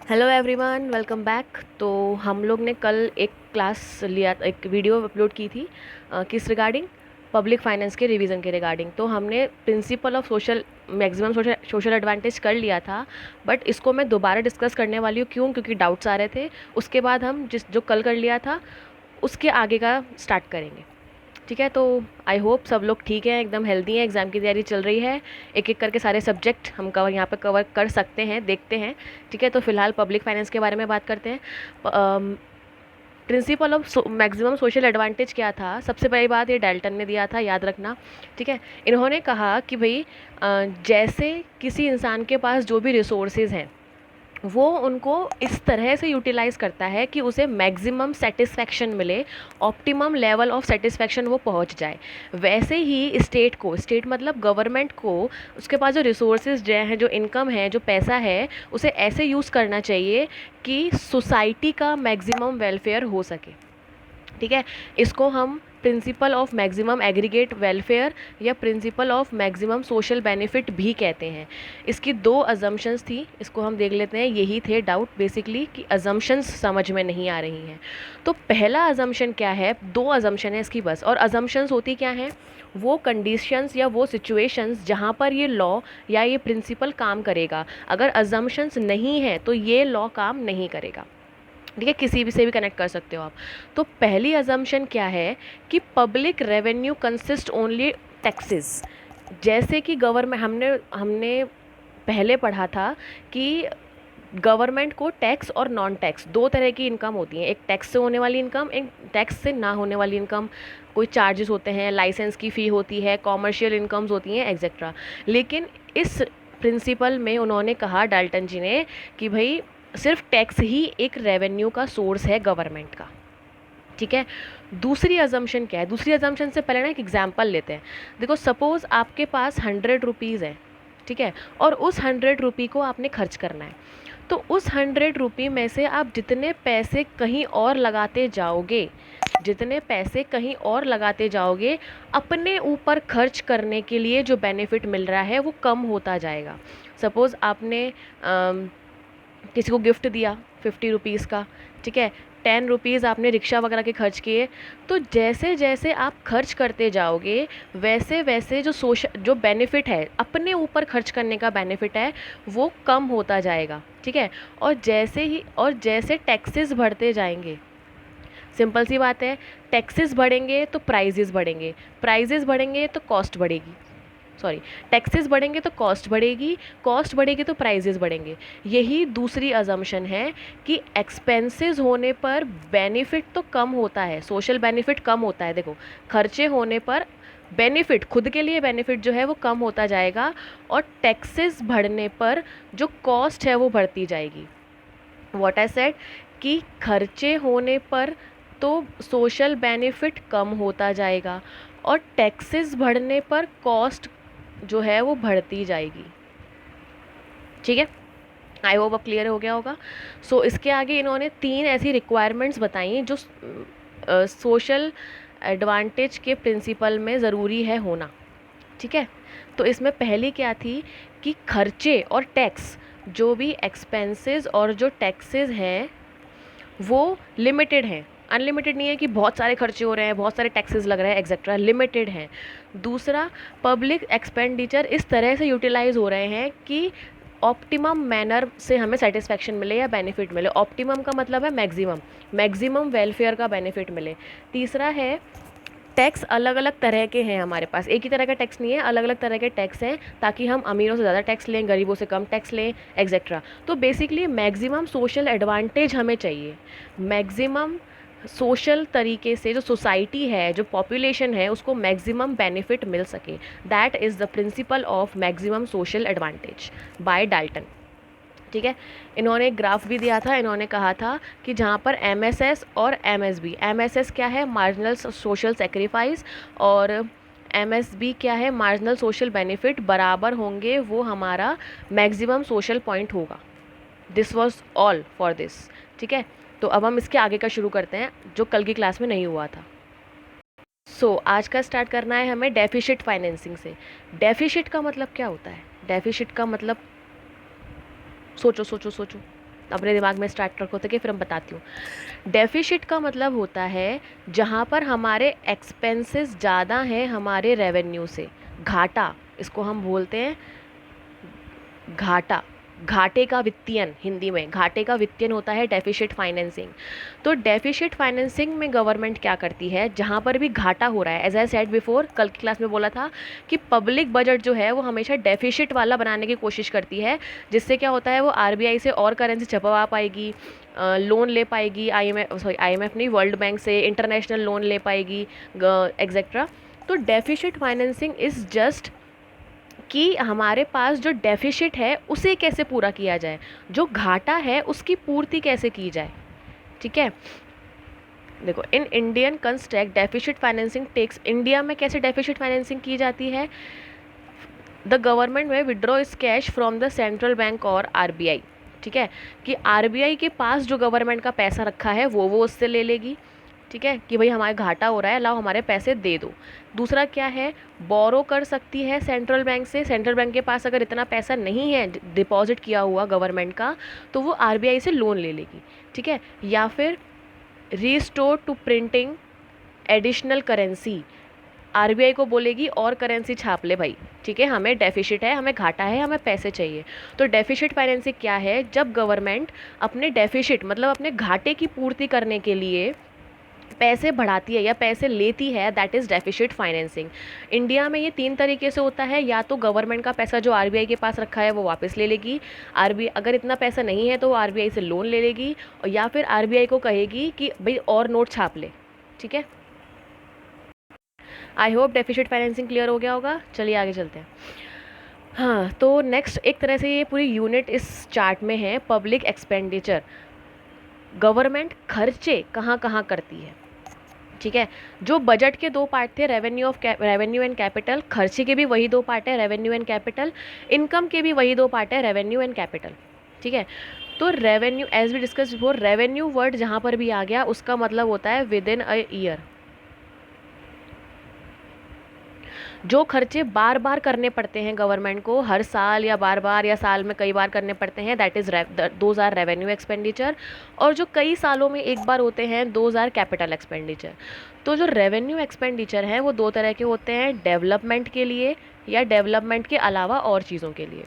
Hello everyone, welcome back. तो हम लोग ने कल एक क्लास लिया, एक वीडियो अपलोड की थी किस रिगार्डिंग, पब्लिक फाइनेंस के रिवीजन के रिगार्डिंग। तो हमने principle of social maximum social advantage कर लिया था, बट इसको मैं दोबारा डिस्कस करने वाली हूँ। क्यों? क्योंकि डाउट्स आ रहे थे। उसके बाद हम जो कल कर लिया था उसके आगे का स्टार्ट करेंगे। ठीक है, तो आई होप सब लोग ठीक हैं, एकदम हेल्दी हैं, एग्ज़ाम की तैयारी चल रही है। एक एक करके सारे सब्जेक्ट हम कवर यहाँ पे कवर कर सकते हैं, देखते हैं। ठीक है, तो फिलहाल पब्लिक फाइनेंस के बारे में बात करते हैं। Principal of maximum social advantage क्या था? सबसे पहली बात, ये डाल्टन ने दिया था, याद रखना। ठीक है, इन्होंने कहा कि भाई जैसे किसी इंसान के पास जो भी रिसोर्सेज हैं वो उनको इस तरह से यूटिलाइज़ करता है कि उसे मैक्सिमम सेटिस्फेक्शन मिले, ऑप्टिमम लेवल ऑफ सेटिस्फेक्शन वो पहुंच जाए। वैसे ही स्टेट को, स्टेट मतलब गवर्नमेंट को, उसके पास जो रिसोर्सेज जो हैं, जो इनकम है, जो पैसा है, उसे ऐसे यूज़ करना चाहिए कि सोसाइटी का मैक्सिमम वेलफेयर हो सके। ठीक है, इसको हम principle of maximum aggregate welfare या principle of maximum social benefit भी कहते हैं। इसकी दो अजम्पशंस थी, इसको हम देख लेते हैं। यही थे डाउट बेसिकली कि अजम्पशंस समझ में नहीं आ रही हैं। तो पहला अजम्पशन क्या है? दो अजम्पशन है इसकी बस। और अजम्पशंस होती क्या हैं? वो कंडीशंस या वो सिचुएशंस जहाँ पर ये लॉ या ये प्रिंसिपल काम करेगा। अगर अजम्पशंस नहीं है तो ये लॉ काम नहीं करेगा। ठीक है, किसी भी से भी कनेक्ट कर सकते हो आप। तो पहली अजम्पशन क्या है कि public revenue consist only taxes. जैसे कि गवर्नमेंट, हमने हमने पहले पढ़ा था कि गवर्नमेंट को टैक्स और नॉन टैक्स दो तरह की इनकम होती है। एक टैक्स से होने वाली इनकम, एक टैक्स से ना होने वाली इनकम। कोई चार्जेस होते हैं, लाइसेंस की फ़ी होती है, कॉमर्शियल इनकम्स होती हैं, एक्सेट्रा। लेकिन इस प्रिंसिपल में उन्होंने कहा, डाल्टन जी ने, कि भाई सिर्फ टैक्स ही एक रेवेन्यू का सोर्स है गवर्नमेंट का। ठीक है, दूसरी अजम्पशन क्या है? दूसरी अजम्पशन से पहले ना एक एग्जांपल लेते हैं। देखो, सपोज़ आपके पास 100 रुपीज़ है। ठीक है, और उस 100 रुपी को आपने खर्च करना है। तो उस 100 रुपी में से आप जितने पैसे कहीं और लगाते जाओगे, जितने पैसे कहीं और लगाते जाओगे, अपने ऊपर खर्च करने के लिए जो बेनिफिट मिल रहा है वो कम होता जाएगा। सपोज़ आपने किसी को गिफ्ट दिया 50 रुपीज़ का। ठीक है, 10 रुपीज़ आपने रिक्शा वगैरह के खर्च किए। तो जैसे जैसे आप खर्च करते जाओगे, वैसे वैसे जो बेनिफिट है, अपने ऊपर खर्च करने का बेनिफिट है, वो कम होता जाएगा। ठीक है, और जैसे टैक्सेस बढ़ते जाएंगे, सिंपल सी बात है, टैक्सेस बढ़ेंगे तो प्राइजेस बढ़ेंगे, प्राइजेस बढ़ेंगे तो कॉस्ट बढ़ेगी। सॉरी, टैक्सेस बढ़ेंगे तो कॉस्ट बढ़ेगी, कॉस्ट बढ़ेगी तो प्राइजेस बढ़ेंगे। यही दूसरी अजम्पशन है कि एक्सपेंसेस होने पर बेनिफिट तो कम होता है, सोशल बेनिफिट कम होता है। देखो, खर्चे होने पर बेनिफिट, खुद के लिए बेनिफिट जो है वो कम होता जाएगा, और टैक्सेस बढ़ने पर जो कॉस्ट है वो बढ़ती जाएगी। व्हाट आई सेड, कि खर्चे होने पर तो सोशल बेनिफिट कम होता जाएगा, और टैक्सेस बढ़ने पर कॉस्ट जो है वो बढ़ती जाएगी। ठीक है, आई होप अब क्लियर हो गया होगा। सो इसके आगे इन्होंने तीन ऐसी रिक्वायरमेंट्स बताई जो सोशल एडवांटेज के प्रिंसिपल में ज़रूरी है होना। ठीक है, तो इसमें पहली क्या थी कि खर्चे और टैक्स, जो भी एक्सपेंसेस और जो टैक्सेस हैं वो लिमिटेड हैं। अनलिमिटेड नहीं है कि बहुत सारे खर्चे हो रहे हैं, बहुत सारे टैक्सेस लग रहे हैं, एक्सेट्रा। लिमिटेड हैं। दूसरा, पब्लिक एक्सपेंडिचर इस तरह से यूटिलाइज हो रहे हैं कि ऑप्टिमम मैनर से हमें सेटिस्फेक्शन मिले या बेनिफिट मिले। ऑप्टिमम का मतलब है मैक्सिमम, मैक्सिमम वेलफेयर का बेनिफिट मिले। तीसरा है, टैक्स अलग अलग तरह के हैं हमारे पास, एक ही तरह का टैक्स नहीं है, अलग अलग तरह के टैक्स हैं, ताकि हम अमीरों से ज़्यादा टैक्स लें, गरीबों से कम टैक्स लें, एक्सेट्रा। तो बेसिकली मैक्सिमम सोशल एडवांटेज हमें चाहिए। मैक्सिमम सोशल तरीके से जो सोसाइटी है, जो पॉपुलेशन है, उसको मैक्सिमम बेनिफिट मिल सके। That is the principle of maximum social advantage by Dalton. ठीक है, इन्होंने एक ग्राफ भी दिया था। इन्होंने कहा था कि जहाँ पर एमएसएस और एमएसबी, एमएसएस क्या है? मार्जिनल सोशल सेक्रीफाइस, और एमएसबी क्या है? मार्जिनल सोशल बेनिफिट, बराबर होंगे, वो हमारा मैक्सिमम सोशल पॉइंट होगा। This was all for this. ठीक है, तो अब हम इसके आगे का शुरू करते हैं जो कल की क्लास में नहीं हुआ था। आज का स्टार्ट करना है हमें डेफिसिट फाइनेंसिंग से। डेफिसिट का मतलब क्या होता है? डेफिसिट का मतलब, सोचो सोचो सोचो। अपने दिमाग में स्टार्ट रखो तो कि फिर हम बताती हूँ। डेफिसिट का मतलब होता है जहाँ पर हमारे एक्सपेंसेस ज़्यादा हैं हमारे रेवेन्यू से। घाटा, इसको हम बोलते हैं घाटा, घाटे का वित्तीयन, हिंदी में घाटे का वित्तीयन होता है डेफिसिट फाइनेंसिंग। तो डेफिसिट फाइनेंसिंग में गवर्नमेंट क्या करती है, जहाँ पर भी घाटा हो रहा है, एज आई सेड बिफोर, कल की क्लास में बोला था कि पब्लिक बजट जो है वो हमेशा डेफिसिट वाला बनाने की कोशिश करती है, जिससे क्या होता है वो आरबीआई से और करेंसी छपवा पाएगी, लोन ले पाएगी, आईएमएफ नहीं, वर्ल्ड बैंक से इंटरनेशनल लोन ले पाएगी, एग्जेट्रा। तो डेफिसिट फाइनेंसिंग इज़ जस्ट कि हमारे पास जो डेफिसिट है उसे कैसे पूरा किया जाए, जो घाटा है उसकी पूर्ति कैसे की जाए। ठीक है, देखो, in Indian construct deficit financing takes, India में कैसे डेफिसिट फाइनेंसिंग की जाती है, द गवर्नमेंट में withdraw is cash from the central bank और आरबीआई। ठीक है, कि आरबीआई के पास जो गवर्नमेंट का पैसा रखा है वो उससे ले लेगी। ठीक है, कि भाई हमारे घाटा हो रहा है, लाओ हमारे पैसे दे दो। दूसरा क्या है, बोरो कर सकती है सेंट्रल बैंक से। सेंट्रल बैंक के पास अगर इतना पैसा नहीं है डिपॉजिट किया हुआ गवर्नमेंट का, तो वो आरबीआई से लोन ले लेगी। ठीक है, या फिर restore to printing additional currency, RBI को बोलेगी और करेंसी छाप ले भाई। ठीक है, हमें डेफिसिट है, हमें घाटा है, हमें पैसे चाहिए। तो डेफिसिट फाइनेंसिंग क्या है, जब गवर्नमेंट अपने डेफिसिट मतलब अपने घाटे की पूर्ति करने के लिए पैसे बढ़ाती है या पैसे लेती है, that is deficit financing. India में ये 3 तरीके से होता है, या तो गवर्नमेंट का पैसा जो आरबीआई के पास रखा है वो वापस ले लेगी, आरबीआई अगर इतना पैसा नहीं है तो वो आरबीआई से लोन ले लेगी, और या फिर आरबीआई को कहेगी कि भाई और नोट छाप ले। ठीक है, I hope deficit financing clear हो गया होगा। चलिए आगे चलते हैं। हाँ, तो नेक्स्ट एक तरह से ये पूरी यूनिट इस चार्ट में है, पब्लिक एक्सपेंडिचर। गवर्नमेंट खर्चे कहाँ कहाँ करती है। ठीक है, जो बजट के 2 पार्ट थे, रेवेन्यू एंड कैपिटल, खर्चे के भी वही 2 पार्ट है, रेवेन्यू एंड कैपिटल, इनकम के भी वही 2 पार्ट है, रेवेन्यू एंड कैपिटल। ठीक है, तो revenue, as we discuss before, revenue word जहाँ पर भी आ गया उसका मतलब होता है विद इन अ ईयर। जो खर्चे बार बार करने पड़ते हैं गवर्नमेंट को, हर साल या बार बार या साल में कई बार करने पड़ते हैं, that is those are revenue expenditure. और जो कई सालों में एक बार होते हैं, दोज आर कैपिटल एक्सपेंडिचर। तो जो रेवेन्यू एक्सपेंडिचर हैं वो 2 तरह के होते हैं, डेवलपमेंट के लिए या डेवलपमेंट के अलावा और चीज़ों के लिए।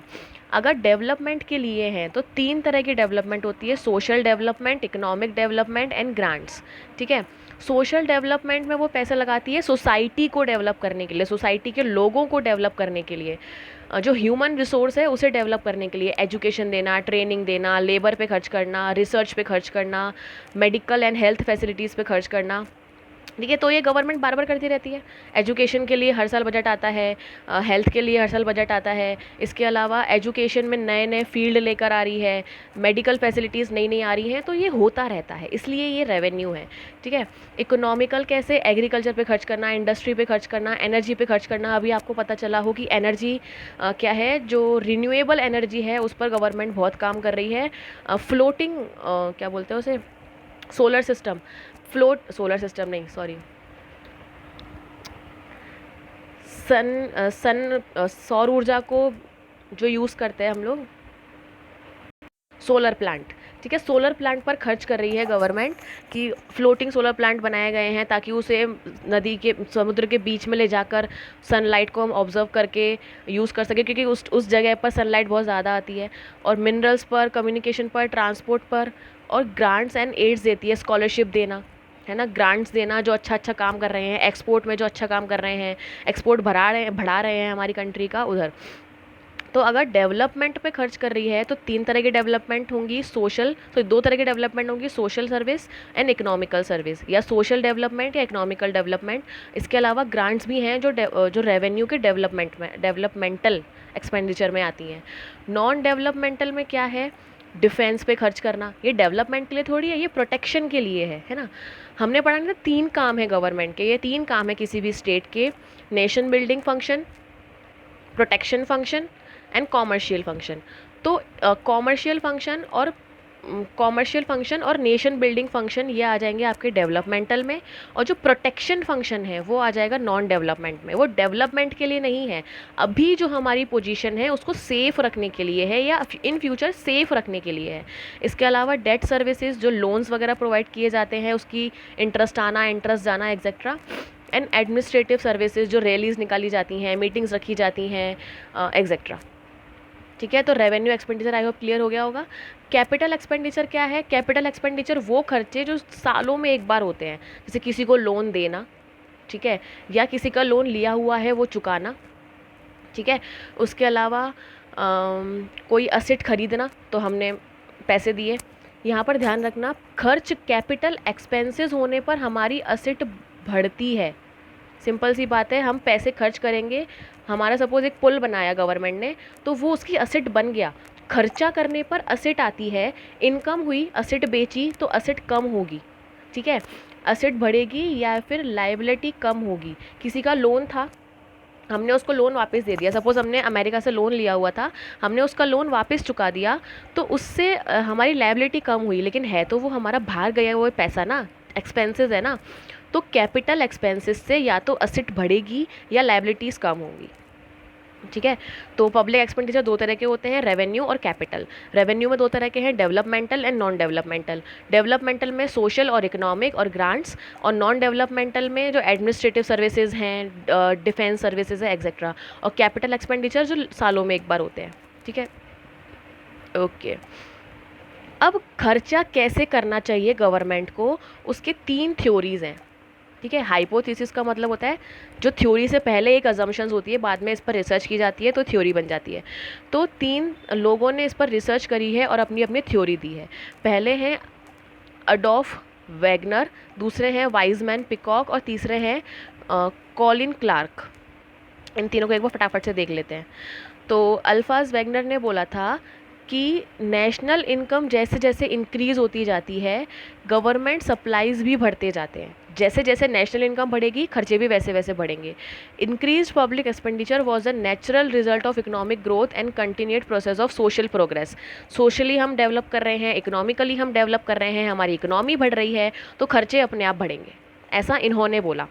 अगर डेवलपमेंट के लिए हैं तो 3 तरह की डेवलपमेंट होती है, social development, economic development and grants. ठीक है, सोशल डेवलपमेंट में वो पैसे लगाती है सोसाइटी को डेवलप करने के लिए, सोसाइटी के लोगों को डेवलप करने के लिए, जो ह्यूमन रिसोर्स है उसे डेवलप करने के लिए, एजुकेशन देना, ट्रेनिंग देना, लेबर पे खर्च करना, रिसर्च पे खर्च करना, मेडिकल एंड हेल्थ फैसिलिटीज़ पे खर्च करना। ठीक है, तो ये गवर्नमेंट बार बार करती रहती है। एजुकेशन के लिए हर साल बजट आता है, हेल्थ के लिए हर साल बजट आता है, इसके अलावा एजुकेशन में नए नए फील्ड लेकर आ रही है, मेडिकल फैसिलिटीज़ नई नई आ रही हैं, तो ये होता रहता है, इसलिए ये रेवेन्यू है। ठीक है, इकोनॉमिकल कैसे, एग्रीकल्चर पे खर्च करना, इंडस्ट्री पे खर्च करना, एनर्जी पे खर्च करना। अभी आपको पता चला हो कि एनर्जी क्या है, जो रिन्यूएबल एनर्जी है उस पर गवर्नमेंट बहुत काम कर रही है। फ्लोटिंग क्या बोलते हैं उसे, सोलर सिस्टम, सोलर सिस्टम नहीं, सॉरी, सौर ऊर्जा को जो यूज़ करते हैं हम लोग, सोलर प्लांट। ठीक है, सोलर प्लांट पर खर्च कर रही है गवर्नमेंट कि फ्लोटिंग सोलर प्लांट बनाए गए हैं ताकि उसे नदी के, समुद्र के बीच में ले जाकर सनलाइट को हम ऑब्जर्व करके यूज़ कर सके, क्योंकि उस जगह पर सनलाइट बहुत ज़्यादा आती है। और मिनरल्स पर, कम्युनिकेशन पर, ट्रांसपोर्ट पर। और ग्रांट्स एंड एड्स देती है, स्कॉलरशिप देना, है ना, ग्रांट्स देना जो अच्छा काम कर रहे हैं, एक्सपोर्ट में जो अच्छा काम कर रहे हैं, एक्सपोर्ट बढ़ा रहे हैं हमारी कंट्री का उधर। तो अगर डेवलपमेंट पे खर्च कर रही है तो 3 तरह की डेवलपमेंट होंगी, सोशल, तो 2 तरह की डेवलपमेंट होंगी, social service and economical service, या सोशल डेवलपमेंट या इकोनॉमिकल डेवलपमेंट। इसके अलावा ग्रांट्स भी हैं जो रेवेन्यू के डेवलपमेंट में, डेवलपमेंटल एक्सपेंडिचर में आती हैं। नॉन डेवलपमेंटल में क्या है, डिफेंस पे खर्च करना, ये डेवलपमेंट के लिए थोड़ी है, ये प्रोटेक्शन के लिए है ना। हमने पढ़ा ना 3 काम है गवर्नमेंट के, ये 3 काम है किसी भी स्टेट के, nation building function, protection function and commercial function. तो कॉमर्शियल फंक्शन और कॉमर्शियल फंक्शन और नेशन बिल्डिंग फंक्शन ये आ जाएंगे आपके डेवलपमेंटल में, और जो प्रोटेक्शन फंक्शन है वो आ जाएगा नॉन डेवलपमेंट में। वो डेवलपमेंट के लिए नहीं है, अभी जो हमारी पोजीशन है उसको सेफ रखने के लिए है या इन फ्यूचर सेफ रखने के लिए है। इसके अलावा डेट सर्विसेज, जो लोन्स वगैरह प्रोवाइड किए जाते हैं, उसकी इंटरेस्ट आना, इंटरेस्ट जाना, एक्सेट्रा। एंड एडमिनिस्ट्रेटिव सर्विसेज, जो रैलीज निकाली जाती हैं, मीटिंग्स रखी जाती हैं, एक्सेट्रा। ठीक है, तो revenue expenditure I hope clear हो गया होगा। कैपिटल एक्सपेंडिचर क्या है? कैपिटल एक्सपेंडिचर वो खर्चे जो सालों में एक बार होते हैं, जैसे किसी को लोन देना, ठीक है, या किसी का लोन लिया हुआ है वो चुकाना, ठीक है। उसके अलावा कोई असेट खरीदना, तो हमने पैसे दिए। यहाँ पर ध्यान रखना, खर्च कैपिटल एक्सपेंसेस होने पर हमारी असेट बढ़ती है। सिंपल सी बात है, हम पैसे खर्च करेंगे, हमारा सपोज एक पुल बनाया गवर्नमेंट ने, तो वो उसकी असेट बन गया। खर्चा करने पर असेट आती है, इनकम हुई, असेट बेची तो असेट कम होगी, ठीक है। असेट बढ़ेगी या फिर लायबिलिटी कम होगी। किसी का लोन था, हमने उसको लोन वापस दे दिया, सपोज़ हमने अमेरिका से लोन लिया हुआ था, हमने उसका लोन वापस चुका दिया, तो उससे हमारी लायबिलिटी कम हुई, लेकिन है तो वो हमारा बाहर गया हुआ पैसा ना, एक्सपेंसेस है ना। तो कैपिटल एक्सपेंसेस से या तो असेट बढ़ेगी या लायबिलिटीज़ कम होंगी, ठीक है। तो पब्लिक एक्सपेंडिचर दो तरह के होते हैं, रेवेन्यू और कैपिटल। रेवेन्यू में दो तरह के हैं, developmental and non developmental. Developmental में सोशल और इकोनॉमिक और ग्रांट्स, और नॉन डेवलपमेंटल में जो एडमिनिस्ट्रेटिव सर्विसेज हैं, डिफेंस सर्विसेज है, एक्सेट्रा। और कैपिटल एक्सपेंडिचर जो सालों में एक बार होते हैं, ठीक है। ओके, अब खर्चा कैसे करना चाहिए गवर्नमेंट को, उसके 3 थ्योरीज हैं, ठीक है। हाइपोथेसिस का मतलब होता है जो थ्योरी से पहले एक अजम्पशंस होती है, बाद में इस पर रिसर्च की जाती है तो थ्योरी बन जाती है। तो 3 लोगों ने इस पर रिसर्च करी है और अपनी अपनी थ्योरी दी है। पहले हैं अडोल्फ वैगनर, दूसरे हैं वाइजमैन पिकॉक, और तीसरे हैं कॉलिन क्लार्क। इन तीनों को एक बार फटाफट से देख लेते हैं। तो अल्फाज वैगनर ने बोला था कि नेशनल इनकम जैसे जैसे इंक्रीज़ होती जाती है, गवर्नमेंट सप्लाईज़ भी बढ़ते जाते हैं। जैसे जैसे नेशनल इनकम बढ़ेगी, खर्चे भी वैसे वैसे बढ़ेंगे। Increase public expenditure was a natural result of economic growth and continued process of social progress. Socially हम डेवलप कर रहे हैं, इकोनॉमिकली हम डेवलप कर रहे हैं, हमारी इकोनॉमी बढ़ रही है, तो खर्चे अपने आप बढ़ेंगे, ऐसा इन्होंने बोला।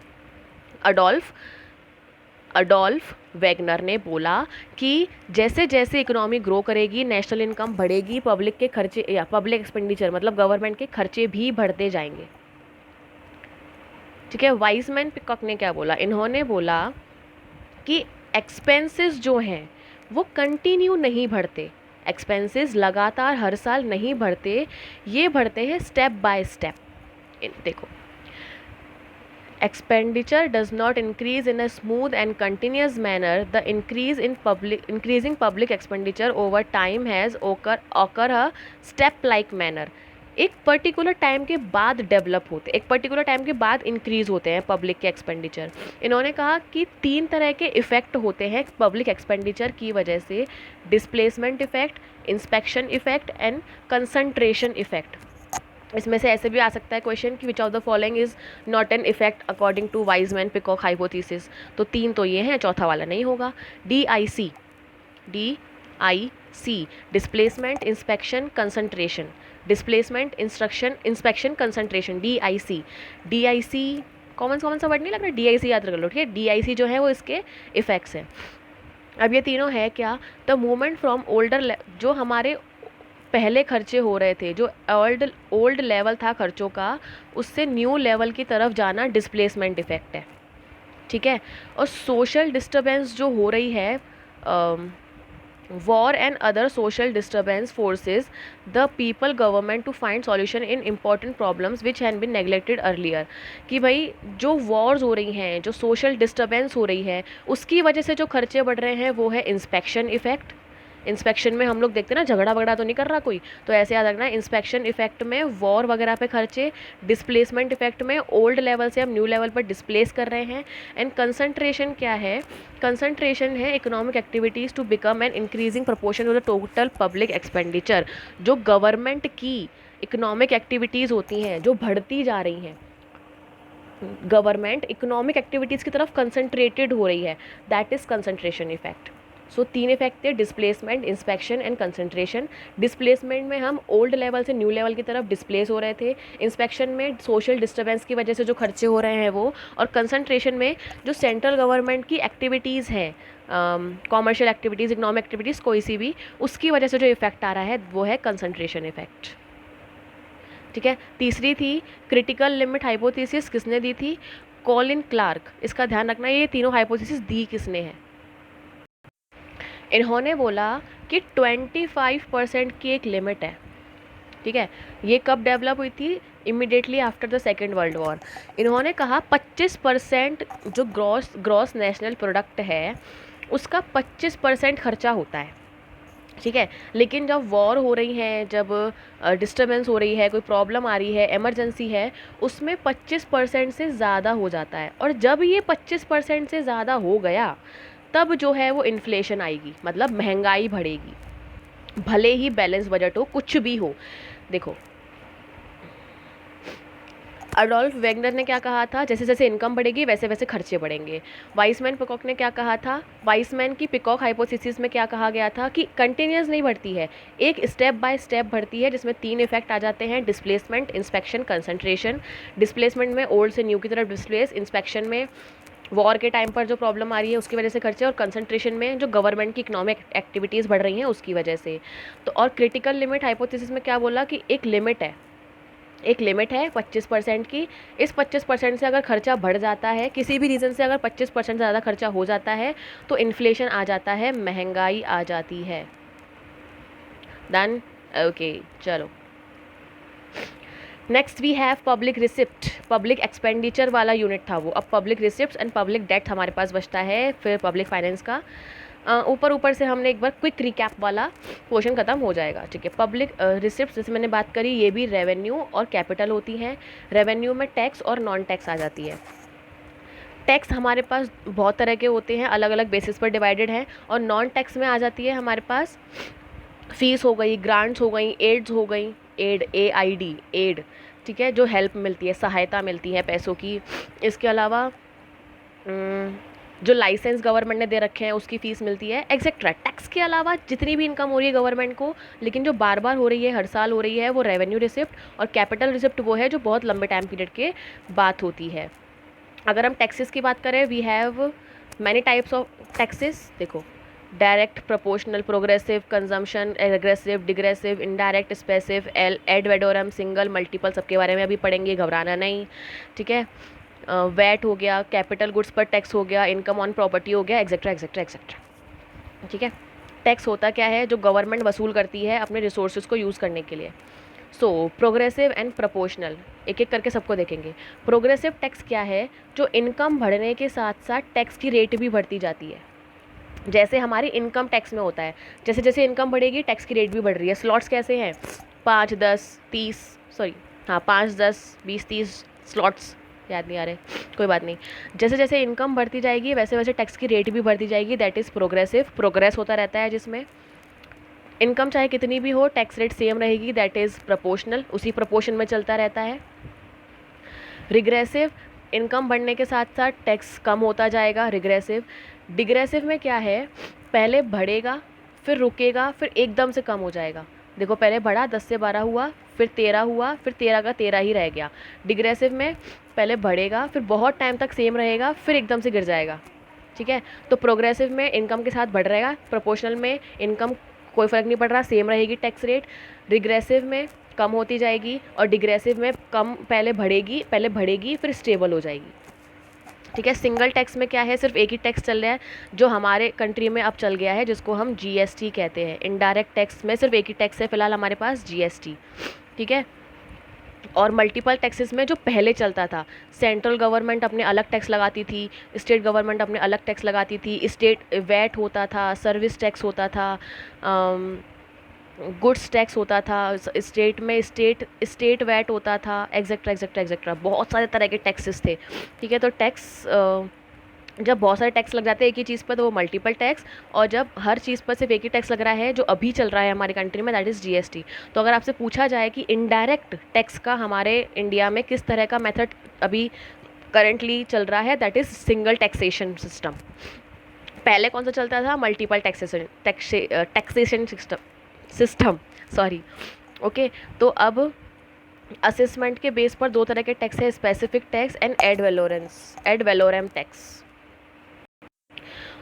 अडोल्फ वैगनर ने बोला कि जैसे जैसे इकोनॉमी ग्रो करेगी, नेशनल इनकम बढ़ेगी, पब्लिक के खर्चे या पब्लिक एक्सपेंडिचर मतलब गवर्नमेंट के खर्चे भी बढ़ते जाएंगे, ठीक है। वाइजमैन पिकॉक ने क्या बोला? इन्होंने बोला कि एक्सपेंसेस जो हैं वो कंटिन्यू नहीं बढ़ते, एक्सपेंसेस लगातार हर साल नहीं बढ़ते, ये बढ़ते हैं स्टेप बाय स्टेप। देखो, expenditure does not increase in a smooth and continuous manner. The increasing public expenditure over time has occur a step like manner. एक पर्टिकुलर टाइम के बाद डेवलप होते, एक पर्टिकुलर टाइम के बाद इंक्रीज होते हैं पब्लिक के एक्सपेंडिचर। इन्होंने कहा कि 3 तरह के इफ़ेक्ट होते हैं पब्लिक एक्सपेंडिचर की वजह से: displacement effect, inspection effect and concentration effect. इसमें से ऐसे भी आ सकता है क्वेश्चन कि which of the following is not an effect according to Wiseman Peacock hypothesis. तो 3 तो ये हैं, चौथा वाला नहीं होगा। DIC, displacement, inspection, concentration. Displacement, inspection, concentration, DIC common सा वर्ड नहीं लग रहा, DIC याद रख लो, ठीक है। DIC जो है वो इसके इफेक्ट्स हैं। अब ये तीनों है क्या? द मूवमेंट फ्रॉम ओल्डर, जो हमारे पहले खर्चे हो रहे थे, जो ओल्ड लेवल था खर्चों का, उससे न्यू लेवल की तरफ जाना डिस्प्लेसमेंट इफेक्ट है, ठीक है। और सोशल डिस्टर्बेंस जो हो रही है, war and other social disturbance forces the people government to find solution in important problems which have been neglected earlier. कि भाई जो वॉर्स हो रही हैं, जो सोशल डिस्टर्बेंस हो रही है, उसकी वजह से जो खर्चे बढ़ रहे हैं वो है इंस्पेक्शन इफेक्ट। इंस्पेक्शन में हम लोग देखते हैं ना, झगड़ा वगड़ा तो नहीं कर रहा कोई, तो ऐसे याद रखना, इंस्पेक्शन इफेक्ट में वॉर वगैरह पे खर्चे, डिस्प्लेसमेंट इफेक्ट में ओल्ड लेवल से हम न्यू लेवल पर डिस्प्लेस कर रहे हैं। एंड कंसंट्रेशन क्या है? कंसंट्रेशन है economic activities to become an increasing proportion of the total public expenditure. जो गवर्नमेंट की इकोनॉमिक एक्टिविटीज़ होती हैं, जो बढ़ती जा रही हैं, गवर्नमेंट इकोनॉमिक एक्टिविटीज़ की तरफ कंसंट्रेटेड हो रही है, that is concentration effect, so 3 effect थे, displacement, inspection and concentration. Displacement में हम ओल्ड लेवल से न्यू लेवल की तरफ डिस्प्लेस हो रहे थे, इंस्पेक्शन में सोशल डिस्टर्बेंस की वजह से जो खर्चे हो रहे हैं वो, और कंसंट्रेशन में जो सेंट्रल गवर्नमेंट की एक्टिविटीज़ हैं, कॉमर्शियल एक्टिविटीज़, इकोनॉमिक एक्टिविटीज़ कोई सी भी, उसकी वजह से जो इफेक्ट आ रहा है वो है कंसंट्रेशन इफेक्ट। ठीक है। तीसरी थी क्रिटिकल लिमिट हाइपोथेसिस, किसने दी थी? Colin Clark. इसका ध्यान रखना, ये तीनों हाइपोथेसिस दी किसने है? इन्होंने बोला कि 25% की एक लिमिट है। ठीक है। ये कब डेवलप हुई थी? Immediately after the second world war. इन्होंने कहा 25% जो ग्रॉस नेशनल प्रोडक्ट है उसका 25% खर्चा होता है। ठीक है। लेकिन जब वॉर हो रही है, जब डिस्टर्बेंस हो रही है, कोई प्रॉब्लम आ रही है, इमरजेंसी है, उसमें 25% से ज़्यादा हो जाता है। और जब ये 25% से ज़्यादा हो गया तब जो है वो इन्फ्लेशन आएगी, मतलब महंगाई बढ़ेगी, भले ही बैलेंस बजट हो, कुछ भी हो। देखो, अडोल्फ वेगनर ने क्या कहा था? जैसे जैसे इनकम बढ़ेगी वैसे वैसे खर्चे बढ़ेंगे। वाइसमैन पिकॉक ने क्या कहा था? वाइसमैन की पिकॉक हाइपोथेसिस में क्या कहा गया था कि कंटिन्यूस नहीं बढ़ती है, एक स्टेप बाय स्टेप बढ़ती है, जिसमें 3 इफेक्ट आ जाते हैं, डिस्प्लेसमेंट, इंस्पेक्शन, कंसंट्रेशन। डिस्प्लेसमेंट में ओल्ड से न्यू की तरफ डिस्प्लेस, इंस्पेक्शन में वॉर के टाइम पर जो प्रॉब्लम आ रही है उसकी वजह से खर्चे, और कंसंट्रेशन में जो गवर्नमेंट की इकोनॉमिक एक्टिविटीज़ बढ़ रही हैं उसकी वजह से। तो और क्रिटिकल लिमिट हाइपोथेसिस में क्या बोला कि एक लिमिट है, एक लिमिट है 25% की। इस 25% से अगर खर्चा बढ़ जाता है, किसी भी रीज़न से अगर 25% ज़्यादा खर्चा हो जाता है तो इन्फ्लेशन आ जाता है, महंगाई आ जाती है। डन? ओके, चलो next we have public receipt. Public expenditure वाला यूनिट था वो, अब public receipt and public debt हमारे पास बचता है, फिर पब्लिक फाइनेंस का। ऊपर ऊपर से हमने एक बार क्विक रिकैप वाला पोर्शन खत्म हो जाएगा। ठीक है। पब्लिक रिसिप्ट जैसे मैंने बात करी, ये भी रेवेन्यू और कैपिटल होती हैं। रेवेन्यू में टैक्स और नॉन टैक्स आ जाती है। टैक्स हमारे पास बहुत तरह के होते हैं, अलग अलग बेसिस पर डिवाइडेड है, और नॉन टैक्स में आ जाती है हमारे पास फीस हो गई, ग्रांट्स हो गई, एड्स हो गई, एड, AID, एड। ठीक है, जो हेल्प मिलती है, सहायता मिलती है पैसों की। इसके अलावा जो लाइसेंस गवर्नमेंट ने दे रखे हैं उसकी फ़ीस मिलती है, एक्सेट्रा। टैक्स के अलावा जितनी भी इनकम हो रही है गवर्नमेंट को, लेकिन जो बार बार हो रही है, हर साल हो रही है, वो रेवेन्यू रिसिप्ट, और कैपिटल रिसिप्ट वो है जो बहुत लंबे टाइम पीरियड के बात होती है। अगर हम टैक्सेस की बात करें, we have many types of taxes. देखो, direct, proportional, progressive, consumption, aggressive, degressive, indirect, स्पेसिव, एड वेडोरम, सिंगल, मल्टीपल, सबके बारे में अभी पढ़ेंगे, घबराना नहीं। ठीक है। वैट हो गया, कैपिटल गुड्स पर टैक्स हो गया, इनकम ऑन प्रॉपर्टी हो गया, एक्सेट्रा एक्सेट्रा एक्सेट्रा। ठीक है। टैक्स होता क्या है? जो गवर्नमेंट वसूल करती है अपने रिसोर्सेज को यूज़ करने के लिए। सो प्रोग्रेसिव एंड प्रोपोर्शनल, एक एक करके सबको देखेंगे। प्रोग्रेसिव टैक्स क्या है? जो इनकम बढ़ने के साथ साथ टैक्स की रेट भी बढ़ती जाती है, जैसे हमारी इनकम टैक्स में होता है, जैसे जैसे इनकम बढ़ेगी टैक्स की रेट भी बढ़ रही है। स्लॉट्स कैसे हैं? 5, 10, 30, सॉरी हाँ 5, 10, 20, 30 स्लॉट्स, याद नहीं आ रहे, कोई बात नहीं। जैसे जैसे इनकम बढ़ती जाएगी वैसे वैसे टैक्स की रेट भी बढ़ती जाएगी, दैट इज़ प्रोग्रेसिव। प्रोग्रेस होता रहता है जिसमें इनकम चाहे कितनी भी हो टैक्स रेट सेम रहेगी, दैट इज़ प्रोपोर्शनल, उसी प्रोपोर्शन में चलता रहता है। रिग्रेसिव, इनकम बढ़ने के साथ साथ टैक्स कम होता जाएगा, रिग्रेसिव। डिग्रेसिव में क्या है? पहले बढ़ेगा, फिर रुकेगा, फिर एकदम से कम हो जाएगा। देखो, पहले बढ़ा, 10 से 12 हुआ, फिर 13 हुआ, फिर 13 का 13 ही रह गया। डिग्रेसिव में पहले बढ़ेगा, फिर बहुत टाइम तक सेम रहेगा, फिर एकदम से गिर जाएगा। ठीक है। तो प्रोग्रेसिव में इनकम के साथ बढ़ रहेगा, प्रोपोर्शनल में इनकम कोई फ़र्क नहीं पड़ रहा, सेम रहेगी टैक्स रेट। रिग्रेसिव में कम होती जाएगी, और डिग्रेसिव में कम पहले बढ़ेगी फिर स्टेबल हो जाएगी। ठीक है। सिंगल टैक्स में क्या है? सिर्फ एक ही टैक्स चल रहा है जो हमारे कंट्री में अब चल गया है, जिसको हम GST कहते हैं। इनडायरेक्ट टैक्स में सिर्फ एक ही टैक्स है फिलहाल हमारे पास, GST। ठीक है। और मल्टीपल टैक्सेस में जो पहले चलता था, सेंट्रल गवर्नमेंट अपने अलग टैक्स लगाती थी, स्टेट गवर्नमेंट अपने अलग टैक्स लगाती थी, स्टेट वैट होता था, सर्विस टैक्स होता था, गुड्स टैक्स होता था, स्टेट में स्टेट वैट होता था, एक्सेट्रा एक्सेट्रा एक्सेट्रा, बहुत सारे तरह के टैक्सेस थे। ठीक है। तो टैक्स जब बहुत सारे टैक्स लग जाते हैं एक ही चीज़ पर तो वो मल्टीपल टैक्स, और जब हर चीज़ पर सिर्फ एक ही टैक्स लग रहा है जो अभी चल रहा है हमारी कंट्री में, दैट इज़ GST। तो अगर आपसे पूछा जाए कि इनडायरेक्ट टैक्स का हमारे इंडिया में किस तरह का मेथड अभी करंटली चल रहा है, that is single taxation system. पहले कौन सा चलता था, multiple taxation system sorry. Okay, तो अब असेसमेंट के बेस पर दो तरह के टैक्स है, specific tax and ad valorem tax.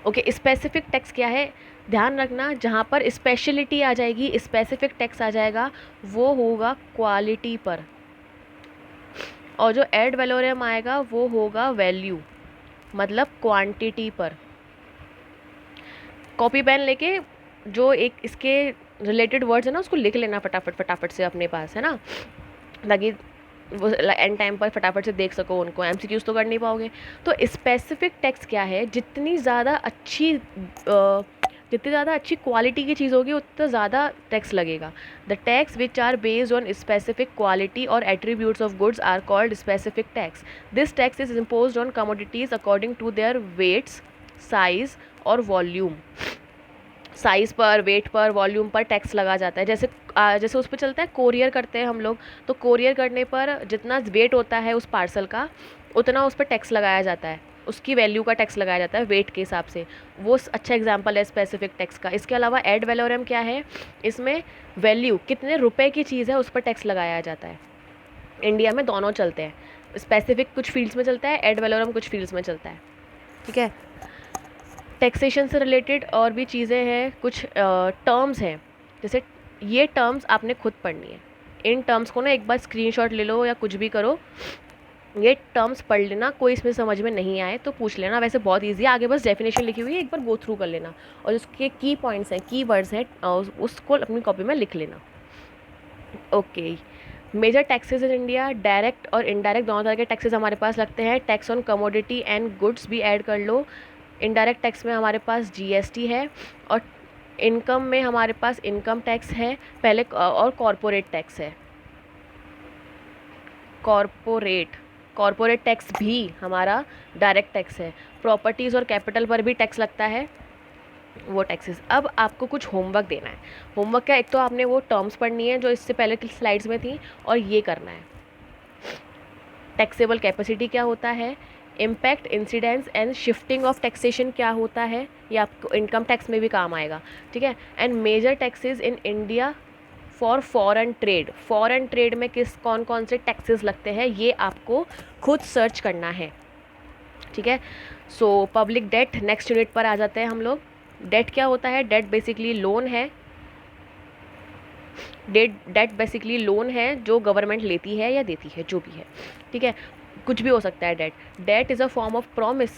Okay, specific tax क्या है, ध्यान रखना, जहाँ पर स्पेशलिटी आ जाएगी, स्पेसिफिक टैक्स आ जाएगा, वो होगा क्वालिटी पर, और जो एड वैलोरम आएगा वो होगा वैल्यू, मतलब क्वांटिटी पर। कॉपी पेन लेके जो एक इसके रिलेटेड वर्ड्स है ना उसको लिख लेना फटाफट से अपने पास, है ना, ताकि वो एंड टाइम पर फटाफट से देख सको उनको, एमसीक्यूज तो कर नहीं पाओगे। तो स्पेसिफिक टैक्स क्या है, जितनी ज़्यादा अच्छी क्वालिटी की चीज़ होगी उतना ज़्यादा टैक्स लगेगा। The tax which are based on specific quality और attributes of goods are called specific tax. This tax is imposed on commodities according to their weights, size और वॉल्यूम। साइज़ पर, वेट पर, volume पर tax लगा जाता है। जैसे उस पर चलता है, कोरियर करते हैं हम लोग, तो कोरियर करने पर जितना वेट होता है उस पार्सल का उतना उस पर टैक्स लगाया जाता है, उसकी वैल्यू का टैक्स लगाया जाता है वेट के हिसाब से। वो अच्छा एग्जांपल है स्पेसिफिक टैक्स का। इसके अलावा एड वैलोरम क्या है, इसमें वैल्यू, कितने रुपए की चीज़ है उस पर टैक्स लगाया जाता है। इंडिया में दोनों चलते हैं, स्पेसिफिक कुछ फील्ड्स में चलता है, एड वैलोरम कुछ फील्ड्स में चलता है। ठीक है, टैक्सेशन से रिलेटेड और भी चीज़ें हैं, कुछ टर्म्स हैं, जैसे ये टर्म्स आपने खुद पढ़नी है। इन टर्म्स को ना एक बार स्क्रीनशॉट ले लो या कुछ भी करो, ये टर्म्स पढ़ लेना, कोई इसमें समझ में नहीं आए तो पूछ लेना, वैसे बहुत ईजी है, आगे बस डेफिनेशन लिखी हुई है, एक बार गो थ्रू कर लेना, और उसके की पॉइंट्स हैं, की वर्ड्स हैं, उसको अपनी कॉपी में लिख लेना। Okay, major taxes in India, direct और इनडायरेक्ट दोनों तरह के टैक्सेस हमारे पास लगते हैं। Tax on commodity and goods भी ऐड कर लो। इनडायरेक्ट टैक्स में हमारे पास जीएसटी है, और इनकम में हमारे पास इनकम टैक्स है पहले, और कॉरपोरेट टैक्स है। कॉरपोरेट टैक्स भी हमारा डायरेक्ट टैक्स है। प्रॉपर्टीज़ और कैपिटल पर भी टैक्स लगता है, वो टैक्सेस। अब आपको कुछ होमवर्क देना है। होमवर्क क्या, एक तो आपने वो टर्म्स पढ़नी है जो इससे पहले की स्लाइड्स में थी, और ये करना है, टैक्सेबल कैपेसिटी क्या होता है, impact, incidence and shifting of taxation क्या होता है, ये आपको इनकम टैक्स में भी काम आएगा। ठीक है, and major taxes in India for foreign trade में कौन कौन से टैक्सेस लगते हैं, ये आपको खुद सर्च करना है। ठीक है, so public debt, next unit पर आ जाते हैं हम लोग। डेट क्या होता है, डेट बेसिकली लोन है, डेट बेसिकली लोन है जो गवर्नमेंट लेती है या देती है, जो भी है। ठीक है, कुछ भी हो सकता है debt is a form of promise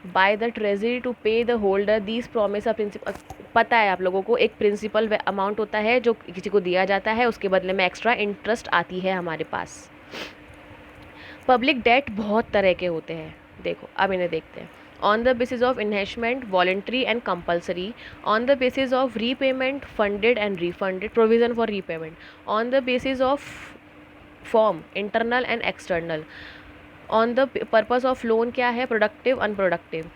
by the treasury to pay the holder these promise a principal. पता है आप लोगों को, एक प्रिंसिपल अमाउंट होता है जो किसी को दिया जाता है, उसके बदले में एक्स्ट्रा इंटरेस्ट आती है हमारे पास। पब्लिक डेट बहुत तरह के होते हैं, देखो अब इन्हें देखते हैं। On the basis of enhancement, voluntary and compulsory. On the basis of repayment, funded and refunded, provision for repayment. On the basis of form, internal and external. On the purpose of loan क्या है, productive, unproductive.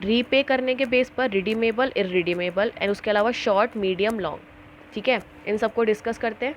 Repay करने के base पर redeemable, irredeemable, and उसके अलावा short, medium, long. ठीक है, इन सबको डिस्कस करते हैं।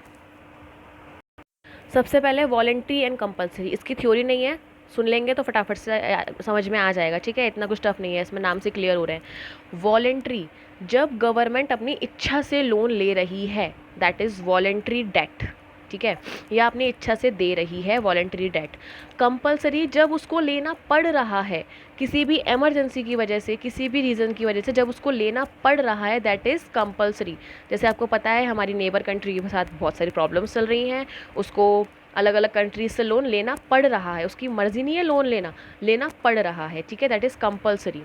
सबसे पहले वॉलेंट्री एंड कंपल्सरी, इसकी थ्योरी नहीं है, सुन लेंगे तो फटाफट से समझ में आ जाएगा। ठीक है, इतना कुछ टफ नहीं है, इसमें नाम से क्लियर हो रहे हैं। वॉलेंट्री, जब गवर्नमेंट अपनी इच्छा से लोन ले रही है, दैट इज़ वॉलेंट्री डेट। ठीक है, या अपनी इच्छा से दे रही है, वॉलेंट्री डेट। कंपलसरी, जब उसको लेना पड़ रहा है, किसी भी इमरजेंसी की वजह से, किसी भी रीज़न की वजह से जब उसको लेना पड़ रहा है, दैट इज़ कंपलसरी। जैसे आपको पता है हमारी नेबर कंट्री के साथ बहुत सारी प्रॉब्लम्स चल रही हैं, उसको अलग अलग कंट्रीज से लोन लेना पड़ रहा है, उसकी मर्ज़ी नहीं है लोन लेना पड़ रहा है। ठीक है, that is compulsory.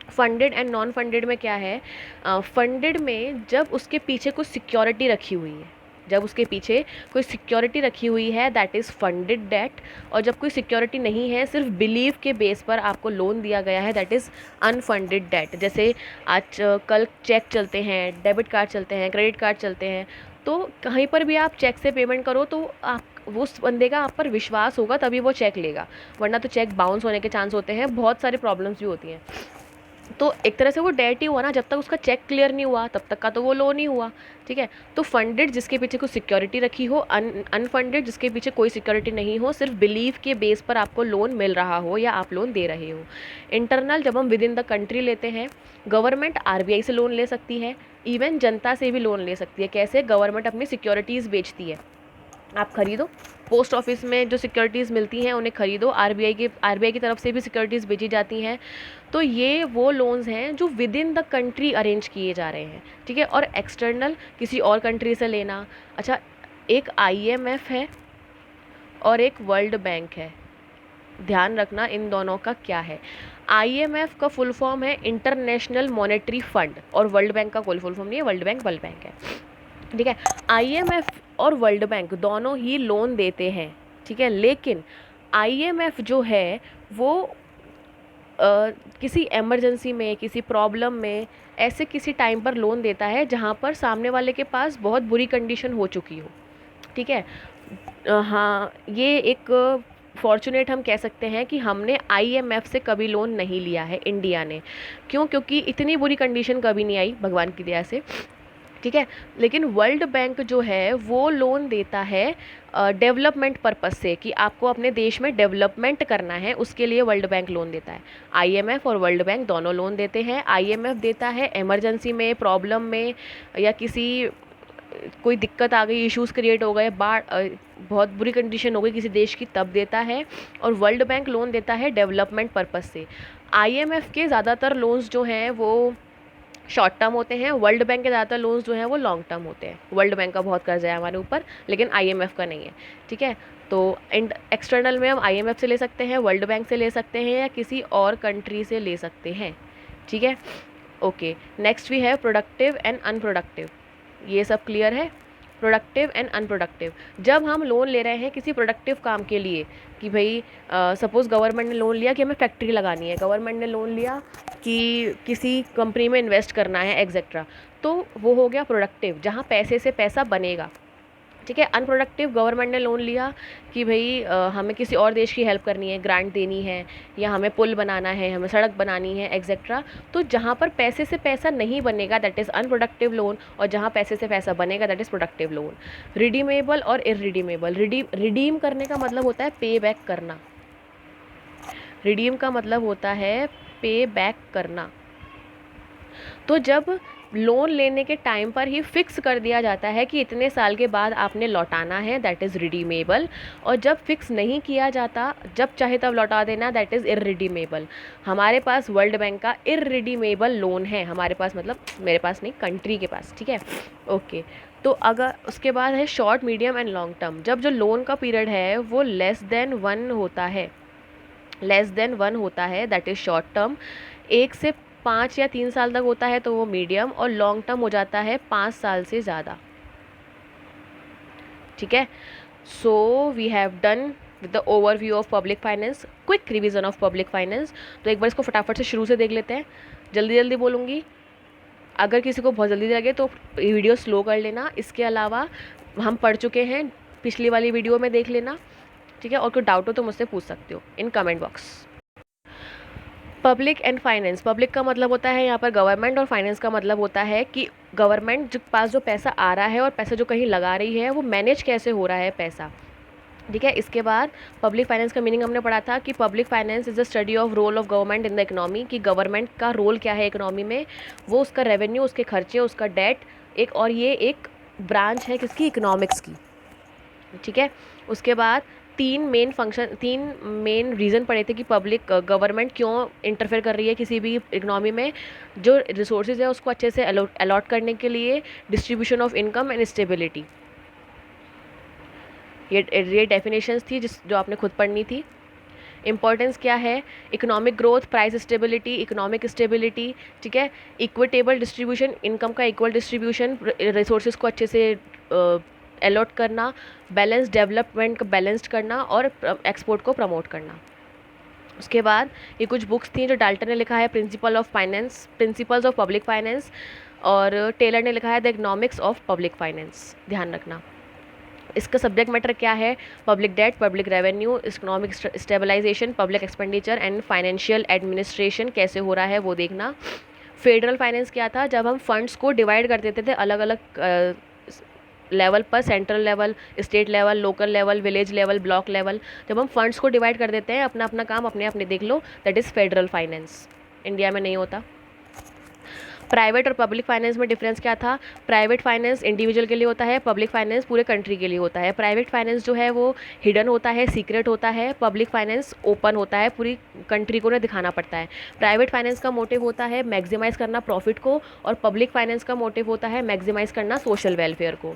Funded and non funded में क्या है, फंडेड में जब उसके पीछे कुछ सिक्योरिटी रखी हुई है, जब उसके पीछे कोई सिक्योरिटी रखी हुई है, दैट इज़ फंडेड डेट। और जब कोई सिक्योरिटी नहीं है, सिर्फ बिलीव के बेस पर आपको लोन दिया गया है, दैट इज़ अनफंडेड डेट। जैसे आज कल चेक चलते हैं, डेबिट कार्ड चलते हैं, क्रेडिट कार्ड चलते हैं, तो कहीं पर भी आप चेक से पेमेंट करो तो आप उस बंदे का आप पर विश्वास होगा तभी वो चेक लेगा, वरना तो चेक बाउंस होने के चांस होते हैं, बहुत सारी प्रॉब्लम्स भी होती हैं। तो एक तरह से वो डेट ही हुआ ना, जब तक उसका चेक क्लियर नहीं हुआ तब तक का तो वो लोन ही हुआ। ठीक है, तो फंडेड जिसके पीछे कुछ सिक्योरिटी रखी हो, अनफंडेड जिसके पीछे कोई सिक्योरिटी नहीं हो, सिर्फ बिलीव के बेस पर आपको लोन मिल रहा हो या आप लोन दे रहे हो। इंटरनल जब हम विद इन द कंट्री लेते हैं, गवर्नमेंट आरबीआई से लोन ले सकती है, इवन जनता से भी लोन ले सकती है। कैसे? गवर्नमेंट अपनी सिक्योरिटीज़ बेचती है, आप खरीदो, पोस्ट ऑफिस में जो सिक्योरिटीज़ मिलती हैं उन्हें खरीदो, आरबीआई की तरफ से भी सिक्योरिटीज़ बेची जाती हैं। तो ये वो लोन्स हैं जो with in the country arrange किए जा रहे हैं। ठीक है, और एक्सटर्नल किसी और कंट्री से लेना। अच्छा, एक आईएमएफ है और एक वर्ल्ड बैंक है, ध्यान रखना इन दोनों का क्या है। आईएमएफ का फुल फॉर्म है इंटरनेशनल मॉनेटरी फंड, और वर्ल्ड बैंक का कोई फुल फॉर्म नहीं है, वर्ल्ड बैंक है। ठीक है, आईएमएफ और वर्ल्ड बैंक दोनों ही लोन देते हैं। ठीक है, लेकिन आईएमएफ जो है वो किसी इमरजेंसी में, किसी प्रॉब्लम में, ऐसे किसी टाइम पर लोन देता है जहाँ पर सामने वाले के पास बहुत बुरी कंडीशन हो चुकी हो। ठीक है, हाँ, ये एक फॉर्चुनेट हम कह सकते हैं कि हमने आईएमएफ से कभी लोन नहीं लिया है इंडिया ने। क्यों? क्योंकि इतनी बुरी कंडीशन कभी नहीं आई भगवान की दया से। ठीक है, लेकिन वर्ल्ड बैंक जो है वो लोन देता है डेवलपमेंट पर्पस से, कि आपको अपने देश में डेवलपमेंट करना है, उसके लिए वर्ल्ड बैंक लोन देता है। आईएमएफ और वर्ल्ड बैंक दोनों लोन देते हैं। आईएमएफ देता है इमरजेंसी में, प्रॉब्लम में, या किसी कोई दिक्कत आ गई, इश्यूज़ क्रिएट हो गए, बाढ़, बहुत बुरी कंडीशन हो गई किसी देश की, तब देता है। और वर्ल्ड बैंक लोन देता है डेवलपमेंट पर्पस से। आईएमएफ के ज़्यादातर लोन्स जो हैं वो शॉर्ट टर्म होते हैं, वर्ल्ड बैंक के ज़्यादातर लोन्स जो हैं वो लॉन्ग टर्म होते हैं। वर्ल्ड बैंक का बहुत कर्जा है हमारे ऊपर, लेकिन आईएमएफ का नहीं है। ठीक है, तो एक्सटर्नल में हम आईएमएफ से ले सकते हैं, वर्ल्ड बैंक से ले सकते हैं, या किसी और कंट्री से ले सकते हैं। ठीक है, ओके। नेक्स्ट भी है प्रोडक्टिव एंड अनप्रोडक्टिव। ये सब क्लियर है? प्रोडक्टिव एंड अनप्रोडक्टिव, जब हम लोन ले रहे हैं किसी प्रोडक्टिव काम के लिए, कि भाई सपोज़ गवर्नमेंट ने लोन लिया कि हमें फैक्ट्री लगानी है, गवर्नमेंट ने लोन लिया कि किसी कंपनी में इन्वेस्ट करना है एक्सेट्रा, तो वो हो गया प्रोडक्टिव, जहाँ पैसे से पैसा बनेगा। ठीक है, अनप्रोडक्टिव, गवर्नमेंट ने लोन लिया कि भाई हमें किसी और देश की हेल्प करनी है, ग्रांट देनी है, या हमें पुल बनाना है, हमें सड़क बनानी है एक्सेट्रा, तो जहाँ पर पैसे से पैसा नहीं बनेगा दैट इज़ अनप्रोडक्टिव लोन, और जहाँ पैसे से पैसा बनेगा that is productive loan. Redeemable और इररिडीमेबल, रिडीम करने का मतलब होता है पे बैक करना, रिडीम का मतलब होता है पे बैक करना। तो जब लोन लेने के टाइम पर ही फिक्स कर दिया जाता है कि इतने साल के बाद आपने लौटाना है, दैट इज़ रिडीमेबल, और जब फिक्स नहीं किया जाता, जब चाहे तब लौटा देना, दैट इज़ इररिडीमेबल। हमारे पास वर्ल्ड बैंक का इररिडीमेबल लोन है, हमारे पास मतलब मेरे पास नहीं, कंट्री के पास। ठीक है, ओके। तो अगर उसके बाद है short, medium and long term, जब जो लोन का पीरियड है वो लेस देन 1 होता है, लेस देन 1 होता है, दैट इज़ शॉर्ट टर्म। 1 से 5 या 3 साल तक होता है तो वो मीडियम, और लॉन्ग टर्म हो जाता है 5 साल से ज़्यादा। ठीक है, so we have done with the overview of public finance, quick revision of public finance. तो एक बार इसको फटाफट से शुरू से देख लेते हैं, जल्दी जल्दी बोलूँगी, अगर किसी को बहुत जल्दी लगे तो वीडियो स्लो कर लेना। इसके अलावा हम पढ़ चुके हैं, पिछली वाली वीडियो में देख लेना। ठीक है, और कोई डाउट हो तो मुझसे पूछ सकते हो in comment box. Public and finance, public का मतलब होता है यहाँ पर गवर्नमेंट, और फाइनेंस का मतलब होता है कि गवर्नमेंट जो पास जो पैसा आ रहा है और पैसा जो कहीं लगा रही है वो मैनेज कैसे हो रहा है पैसा। ठीक है, इसके बाद पब्लिक फाइनेंस का मीनिंग हमने पढ़ा था कि public finance is the study of role of government in the economy, कि गवर्नमेंट का रोल क्या है इकोनॉमी में, वो उसका रेवेन्यू, उसके खर्चे, उसका डेट, एक, और ये एक ब्रांच है किसकी, इकोनॉमिक्स की। ठीक है, उसके बाद 3 मेन रीज़न पड़े थे कि पब्लिक गवर्नमेंट क्यों इंटरफेयर कर रही है किसी भी इकोनॉमी में। जो रिसोर्सेज है उसको अच्छे से अलॉट करने के लिए, distribution of income and stability, ये डेफिनेशंस थी जो आपने खुद पढ़नी थी। इंपॉर्टेंस क्या है, economic growth, price stability, economic stability. ठीक है, इक्विटेबल डिस्ट्रीब्यूशन, इनकम का इक्वल डिस्ट्रीब्यूशन, रिसोर्सेज को अच्छे से अलॉट करना, बैलेंस डेवलपमेंट को बैलेंस्ड करना, और एक्सपोर्ट को प्रमोट करना। उसके बाद ये कुछ बुक्स थी जो डाल्टन ने लिखा है, principle of finance, principles of public finance, और टेलर ने लिखा है the economics of public finance, ध्यान रखना। इसका सब्जेक्ट मैटर क्या है? Public debt, public revenue, economic stabilisation, public expenditure and financial administration कैसे हो रहा है वो देखना। फेडरल फाइनेंस क्या था? जब हम फंड्स को डिवाइड कर देते थे अलग अलग लेवल पर, central level, state level, local level, village level, block level, जब हम फंड्स को डिवाइड कर देते हैं, अपना अपना काम अपने अपने देख लो, that is federal finance. India में नहीं होता। प्राइवेट और पब्लिक फाइनेंस में डिफरेंस क्या था? प्राइवेट फाइनेंस इंडिविजुअल के लिए होता है, पब्लिक फाइनेंस पूरे कंट्री के लिए होता है। प्राइवेट फाइनेंस जो है वो हिडन होता है, सीक्रेट होता है। पब्लिक फाइनेंस ओपन होता है, पूरी कंट्री को उन्हें दिखाना पड़ता है। प्राइवेट फाइनेंस का मोटिव होता है मैक्सिमाइज़ करना प्रॉफिट को, और पब्लिक फाइनेंस का मोटिव होता है मैक्सिमाइज़ करना सोशल वेलफेयर को।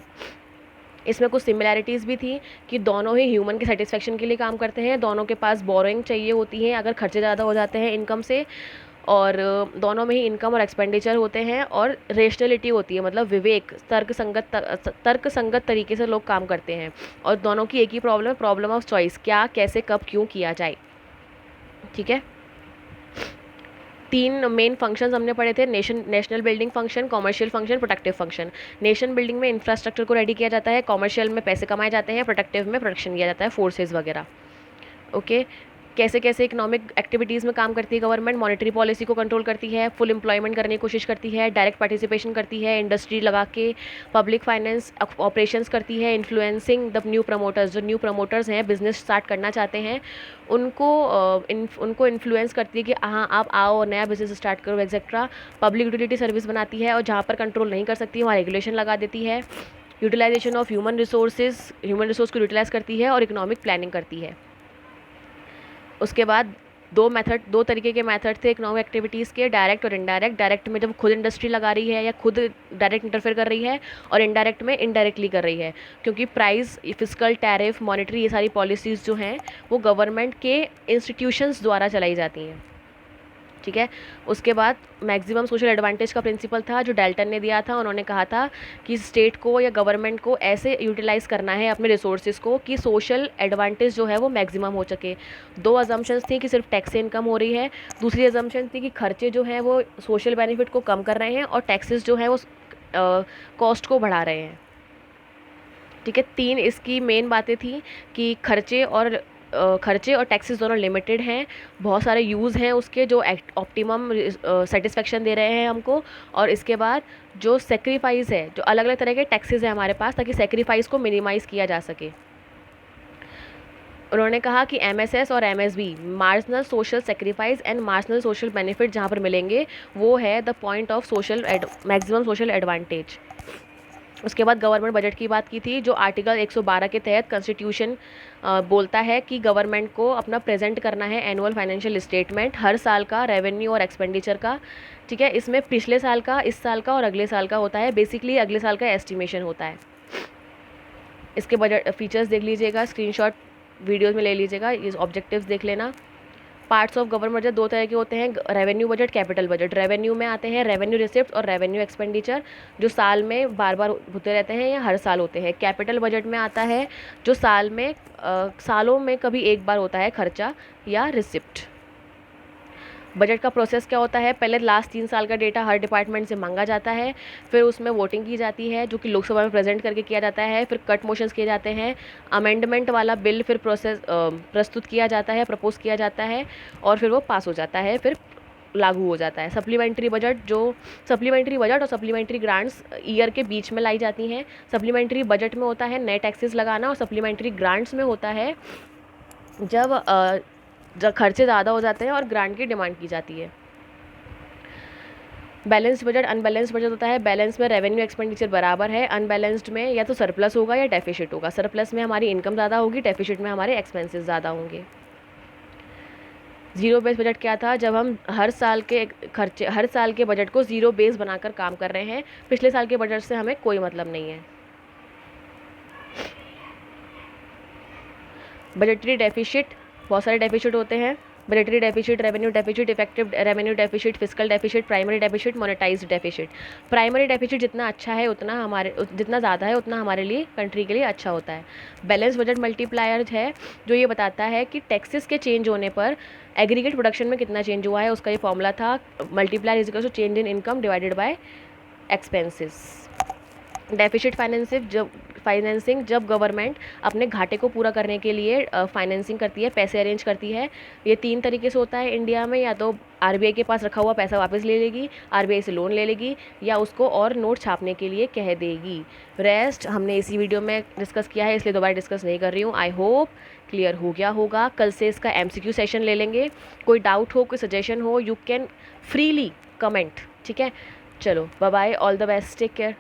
इसमें कुछ सिमिलैरिटीज़ भी थी कि दोनों ही ह्यूमन के सेटिस्फेक्शन के लिए काम करते हैं, दोनों के पास बोरोइंग चाहिए होती है अगर खर्चे ज़्यादा हो जाते हैं इनकम से, और दोनों में ही इनकम और एक्सपेंडिचर होते हैं, और रेशनलिटी होती है, मतलब विवेक, तर्क संगत तरीके से लोग काम करते हैं। और दोनों की एक ही प्रॉब्लम है, प्रॉब्लम ऑफ चॉइस, क्या, कैसे, कब, क्यों किया जाए। ठीक है। 3 मेन फंक्शंस हमने पढ़े थे, national building function, commercial function, protective function. Nation building में इंफ्रास्ट्रक्चर को रेडी किया जाता है, कॉमर्शियल में पैसे कमाए जाते हैं, प्रोटेक्टिव में प्रोटेक्शन किया जाता है, फोर्सेज वगैरह। ओके। कैसे कैसे इकोनॉमिक एक्टिविटीज़ में काम करती है गवर्नमेंट? मॉनेटरी पॉलिसी को कंट्रोल करती है, फुल एम्प्लॉयमेंट करने की कोशिश करती है, डायरेक्ट पार्टिसिपेशन करती है इंडस्ट्री लगा के, पब्लिक फाइनेंस ऑपरेशंस करती है, इन्फ्लुएंसिंग द न्यू प्रमोटर्स, जो न्यू प्रमोटर्स हैं बिजनेस स्टार्ट करना चाहते हैं उनको इन्फ्लुएंस करती है कि हाँ आप आओ नया बिजनेस स्टार्ट करो एक्सेट्रा। पब्लिक यूटिलिटी सर्विस बनाती है, और जहाँ पर कंट्रोल नहीं कर सकती वहाँ रेगुलेशन लगा देती है। यूटिलाइजेशन ऑफ ह्यूमन रिसोर्स को यूटिलाइज करती है, और इकोनॉमिक प्लानिंग करती है। उसके बाद दो तरीके के मेथड थे इकोनॉमिक एक्टिविटीज़ के, डायरेक्ट और इनडायरेक्ट। डायरेक्ट में जब खुद इंडस्ट्री लगा रही है या खुद डायरेक्ट इंटरफेयर कर रही है, और इनडायरेक्ट में इनडायरेक्टली कर रही है, क्योंकि प्राइस, फिस्कल, टैरिफ, मॉनेटरी, ये सारी पॉलिसीज़ जो हैं वो गवर्नमेंट के इंस्टीट्यूशंस द्वारा चलाई जाती हैं। ठीक है। उसके बाद मैक्सिमम सोशल एडवांटेज का प्रिंसिपल था जो डेल्टन ने दिया था। उन्होंने कहा था कि स्टेट को या गवर्नमेंट को ऐसे यूटिलाइज करना है अपने रिसोर्सेज को कि सोशल एडवांटेज जो है वो मैक्सिमम हो सके। 2 अजम्पशंस थी कि सिर्फ टैक्स से इनकम हो रही है, दूसरी अजम्पशन थी कि खर्चे जो हैं वो सोशल बेनिफिट को कम कर रहे हैं, और टैक्सेस जो हैं वो कॉस्ट को बढ़ा रहे हैं। ठीक है। 3 इसकी मेन बातें थी कि खर्चे और टैक्सेस दोनों लिमिटेड हैं, बहुत सारे यूज़ हैं उसके जो ऑप्टिमम सेटिस्फेक्शन दे रहे हैं हमको, और इसके बाद जो सेक्रीफाइस है, जो अलग अलग तरह के टैक्सेस हैं हमारे पास, ताकि सेक्रीफाइस को मिनिमाइज़ किया जा सके। उन्होंने कहा कि MSS और MSB, marginal social sacrifice and marginal social benefit, जहाँ पर मिलेंगे वो है the point of maximum social advantage. उसके बाद गवर्नमेंट बजट की बात की थी, जो आर्टिकल 112 के तहत कॉन्स्टिट्यूशन बोलता है कि गवर्नमेंट को अपना प्रेजेंट करना है एनुअल फाइनेंशियल स्टेटमेंट हर साल का, रेवेन्यू और एक्सपेंडिचर का। ठीक है। इसमें पिछले साल का, इस साल का और अगले साल का होता है, बेसिकली अगले साल का एस्टिमेशन होता है। इसके बजट फीचर्स देख लीजिएगा, स्क्रीनशॉट वीडियोज़ में ले लीजिएगा, ये ऑब्जेक्टिव्स देख लेना। पार्ट्स ऑफ गवर्नमेंट बजट 2 तरह के होते हैं, revenue budget, capital budget. Revenue में आते हैं रेवेन्यू रिसिप्ट और रेवेन्यू एक्सपेंडिचर, जो साल में बार बार होते रहते हैं या हर साल होते हैं। कैपिटल बजट में आता है जो सालों में कभी एक बार होता है खर्चा या रिसिप्ट। बजट का प्रोसेस क्या होता है? पहले लास्ट 3 साल का डेटा हर डिपार्टमेंट से मांगा जाता है, फिर उसमें वोटिंग की जाती है जो कि लोकसभा में प्रेजेंट करके किया जाता है, फिर कट मोशंस किए जाते हैं, अमेंडमेंट वाला बिल फिर प्रस्तुत किया जाता है, प्रपोज किया जाता है, और फिर वो पास हो जाता है, फिर लागू हो जाता है। सप्लीमेंट्री बजट और सप्लीमेंट्री ग्रांट्स ईयर के बीच में लाई जाती हैं। सप्लीमेंट्री बजट में होता है नए टैक्सेस लगाना, और सप्लीमेंट्री ग्रांट्स में होता है जब खर्चे ज़्यादा हो जाते हैं और ग्रांट की डिमांड की जाती है। बैलेंस्ड बजट, अनबैलेंस्ड बजट होता है। बैलेंस में रेवेन्यू एक्सपेंडिचर बराबर है, अनबैलेंस्ड में या तो सरप्लस होगा या डेफिसिट होगा। सरप्लस में हमारी इनकम ज़्यादा होगी, डेफिसिट में हमारे एक्सपेंसेस ज़्यादा होंगे। जीरो बेस बजट क्या था? जब हम हर साल के बजट को जीरो बेस बनाकर काम कर रहे हैं, पिछले साल के बजट से हमें कोई मतलब नहीं है। बजटरी डेफिसिट, बहुत सारे डेफिसिट होते हैं। Budgetary deficit, revenue deficit, effective revenue deficit, fiscal deficit, primary deficit, monetised deficit. Primary deficit जितना अच्छा है जितना ज़्यादा है उतना हमारे लिए, कंट्री के लिए अच्छा होता है। बैलेंस बजट मल्टीप्लायर है, जो ये बताता है कि टैक्सेस के चेंज होने पर एग्रीगेट प्रोडक्शन में कितना चेंज हुआ है। उसका ये फॉर्मूला था, multiplier is equal to change in income divided by expenses. Deficit financing जब गवर्नमेंट अपने घाटे को पूरा करने के लिए फाइनेंसिंग करती है, पैसे अरेंज करती है। ये 3 तरीके से होता है इंडिया में, या तो आरबीआई के पास रखा हुआ पैसा वापस ले लेगी, आरबीआई से लोन ले लेगी, या उसको और नोट छापने के लिए कह देगी। रेस्ट हमने इसी वीडियो में डिस्कस किया है, इसलिए दोबारा डिस्कस नहीं कर रही हूँ। आई होप क्लियर हो गया होगा। कल से इसका एमसीक्यू सेशन ले लेंगे। कोई डाउट हो, कोई सजेशन हो, यू कैन फ्रीली कमेंट, ठीक है। चलो bye bye, all the best, take care.